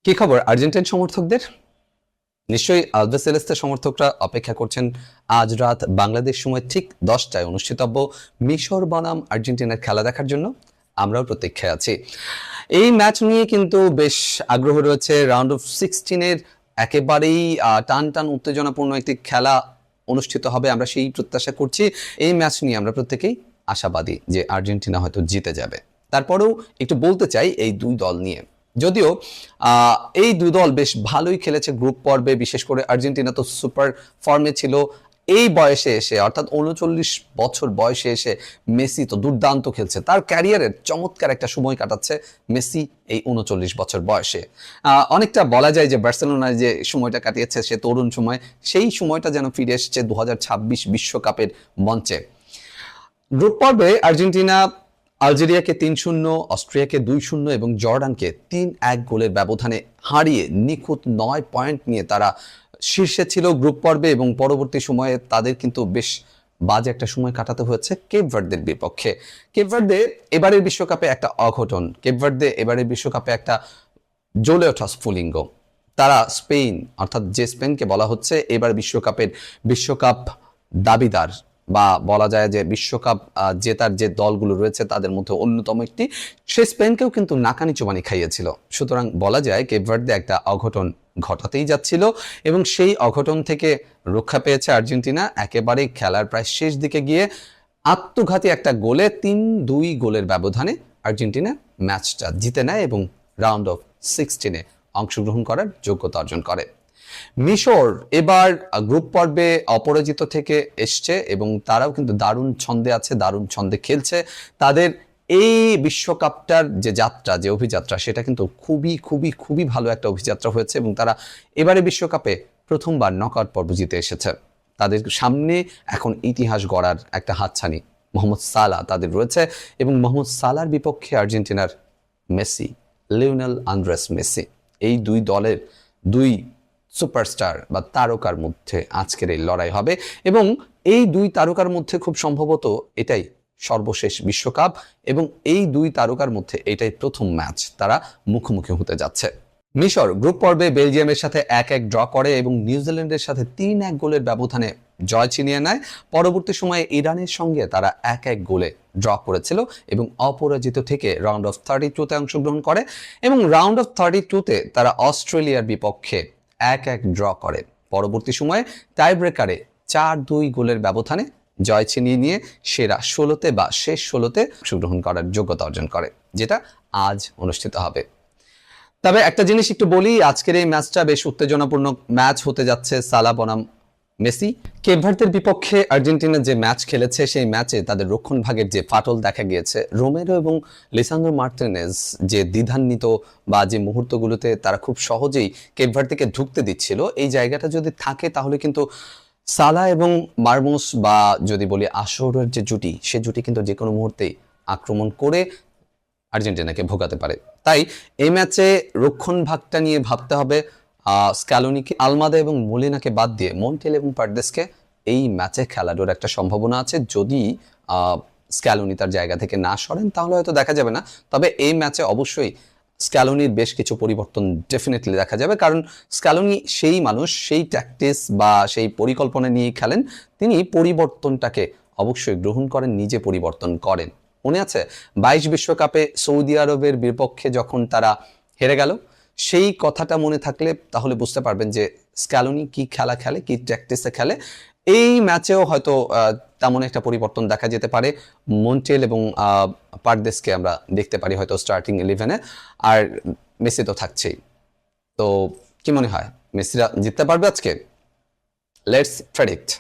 কি খবর আর্জেন্টাইন সমর্থকদের? নিশ্চয়ই আলভেসেলেস্তে সমর্থকরা অপেক্ষা করছেন আজ রাত বাংলাদেশ সময় ঠিক 10টায় অনুষ্ঠিতব্য মিশর বনাম আর্জেন্টিনার খেলা দেখার জন্য। আমরাও প্রতীক্ষায় আছি। এই ম্যাচ নিয়ে কিন্তু বেশ আগ্রহ রয়েছে। রাউন্ড অফ 16-এর একেবারেই টান টান উত্তেজনাপূর্ণ একটি খেলা অনুষ্ঠিত হবে, আমরা সেই প্রত্যাশা করছি। এই ম্যাচ নিয়ে আমরা প্রত্যেকেই আশাবাদী যে আর্জেন্টিনা হয়তো জিতে যাবে। তারপরেও একটু বলতে চাই এই দুই দল নিয়ে। যদিও এই দুই দল বেশ ভালোই খেলেছে গ্রুপ পর্বে, বিশেষ করে আর্জেন্টিনা তো সুপার ফর্মে ছিল। এই বয়সে এসে, অর্থাৎ 39 বছর বয়সে এসে মেসি তো দুর্দান্ত খেলছে, তার ক্যারিয়ারের চমৎকার একটা সময় কাটাচ্ছে মেসি এই 39 বছর বয়সে। অনেকটা বলা যায় যে বার্সেলোনায় যে সময়টা কাটিয়েছে সে তরুণ সময়, সেই সময়টা যেন ফিরে এসেছে 2026 বিশ্বকাপের মঞ্চে। গ্রুপ পর্বে আর্জেন্টিনা আলজেরিয়াকে 3-0, অস্ট্রিয়াকে 2-0 এবং জর্ডানকে 3-1 গোলের ব্যবধানে হারিয়ে নিখুঁত 9 পয়েন্ট নিয়ে তারা শীর্ষে ছিল গ্রুপ পর্বে। এবং পরবর্তী সময়ে তাদের কিন্তু বেশ বাজে একটা সময় কাটাতে হয়েছে কেপ ভার্দের বিপক্ষে। কেপ ভার্দে এবারের বিশ্বকাপে একটা অঘটন, কেপ ভার্দে এবারের বিশ্বকাপে একটা জ্বলে ওঠা স্ফুলিঙ্গ। তারা স্পেন, অর্থাৎ যে স্পেনকে বলা হচ্ছে এবার বিশ্বকাপ দাবিদার বা বলা যায় যে বিশ্বকাপ জেতার যে দলগুলো রয়েছে তাদের মধ্যে অন্যতম একটি, সে স্পেনকেও কিন্তু নাকানি চুবানি খাইয়েছিল। সুতরাং বলা যায় কেপ ভার্দে একটা অঘটন ঘটাতেই যাচ্ছিল এবং সেই অঘটন থেকে রক্ষা পেয়েছে আর্জেন্টিনা। একেবারে খেলার প্রায় শেষ দিকে গিয়ে আত্মঘাতী একটা গোলে 3-2 গোলের ব্যবধানে আর্জেন্টিনা ম্যাচটা জিতে নেয় এবং রাউন্ড অফ 16-এ অংশগ্রহণ করার যোগ্যতা অর্জন করে। মিশর এবার গ্রুপ পর্বে অপরাজিত থেকে এসছে এবং তারাও কিন্তু দারুণ ছন্দে আছে, দারুণ ছন্দে খেলছে। তাদের এই বিশ্বকাপটার যে যাত্রা, যে অভিযাত্রা, সেটা কিন্তু খুবই খুবই খুবই ভালো একটা অভিযাত্রা হয়েছে এবং তারা এবারে বিশ্বকাপে প্রথমবার নকআউট পর্ব জিতে এসেছে। তাদের সামনে এখন ইতিহাস গড়ার একটা হাতছানি মোহাম্মদ সালাহ তাদের রয়েছে এবং মোহাম্মদ সালাহর বিপক্ষে আর্জেন্টিনার মেসি, লিওনেল আন্দ্রেস মেসি, এই দুই দলের দুই সুপারস্টার বা তারকার মধ্যে আজকের এই লড়াই হবে এবং এই দুই তারকার মধ্যে খুব সম্ভবত এটাই সর্বশেষ বিশ্বকাপ এবং এই দুই তারকার মধ্যে এটাই প্রথম ম্যাচ তারা মুখোমুখি হতে যাচ্ছে। মিশর গ্রুপ পর্বে বেলজিয়ামের সাথে 1-1 ড্র করে এবং নিউজিল্যান্ডের সাথে 3-1 গোলের ব্যবধানে জয় ছিনিয়ে নেয়। পরবর্তী সময়ে ইরানের সঙ্গে তারা 1-1 গোলে ড্র করেছিল এবং অপরাজিত থেকে রাউন্ড অফ 32-তে অংশগ্রহণ করে এবং রাউন্ড অফ 32-তে তারা অস্ট্রেলিয়ার বিপক্ষে 1-1 ড্র করে। পরবর্তী সময়ে টাই ব্রেকারে 4-2 গোলের ব্যবধানে জয় ছিনিয়ে নিয়ে সেরা 16তে বা শেষ 16তে অংশগ্রহণ করার যোগ্যতা অর্জন করে, যেটা আজ অনুষ্ঠিত হবে। তবে একটা জিনিস একটু বলি, আজকের এই ম্যাচটা বেশ উত্তেজনাপূর্ণ ম্যাচ হতে যাচ্ছে। সালাহ বনাম মেসি। কেপ ভার্দের বিপক্ষে আর্জেন্টিনা যে ম্যাচ খেলেছে সেই ম্যাচে তাদের রক্ষণ ভাগের যে ফাটল দেখা গিয়েছে, রোমেরো এবং লিসান্দ্রো মার্টিনেজ যে দ্বিধান্বিত বা যে মুহূর্তগুলোতে তারা খুব সহজেই কেপ ভার্দেকে ঢুকতে দিচ্ছিল, এই জায়গাটা যদি থাকে তাহলে কিন্তু সালাহ এবং মারমুস বা যদি বলি আসরের যে জুটি, সে জুটি কিন্তু যে কোনো মুহূর্তেই আক্রমণ করে আর্জেন্টিনাকে ভোগাতে পারে। তাই এই ম্যাচে রক্ষণ ভাগটা নিয়ে ভাবতে হবে। স্ক্যালোনিকে, আলমাদা এবং মোলিনাকে বাদ দিয়ে মন্টেল এবং পারদেসকে এই ম্যাচে খেলানোর একটা সম্ভাবনা আছে। যদি স্ক্যালোনি তার জায়গা থেকে না সরেন তাহলে হয়তো দেখা যাবে না, তবে এই ম্যাচে অবশ্যই স্ক্যালোনির বেশ কিছু পরিবর্তন ডেফিনেটলি দেখা যাবে, কারণ স্ক্যালোনি সেই মানুষ, সেই ট্যাকটিক্স বা সেই পরিকল্পনা নিয়ে খেলেন। তিনি পরিবর্তনটাকে অবশ্যই গ্রহণ করেন, নিজে পরিবর্তন করেন। মনে আছে 22 বিশ্বকাপে সৌদি আরবের বিপক্ষে যখন তারা হেরে গেল, সেই কথাটা মনে থাকলে তাহলে বুঝতে পারবেন যে স্ক্যালোনি কি খেলা খেলে, কি ট্যাকটিক্সে খেলে। এই ম্যাচেও হয়তো তেমন একটা পরিবর্তন দেখা যেতে পারে। মন্টেল এবং পারদেসকে আমরা দেখতে পারি হয়তো স্টার্টিং 11-এ, আর মেসি তো থাকছেই। তো কি মনে হয়, মেসিরা জিততে পারবে আজকে? Let's predict.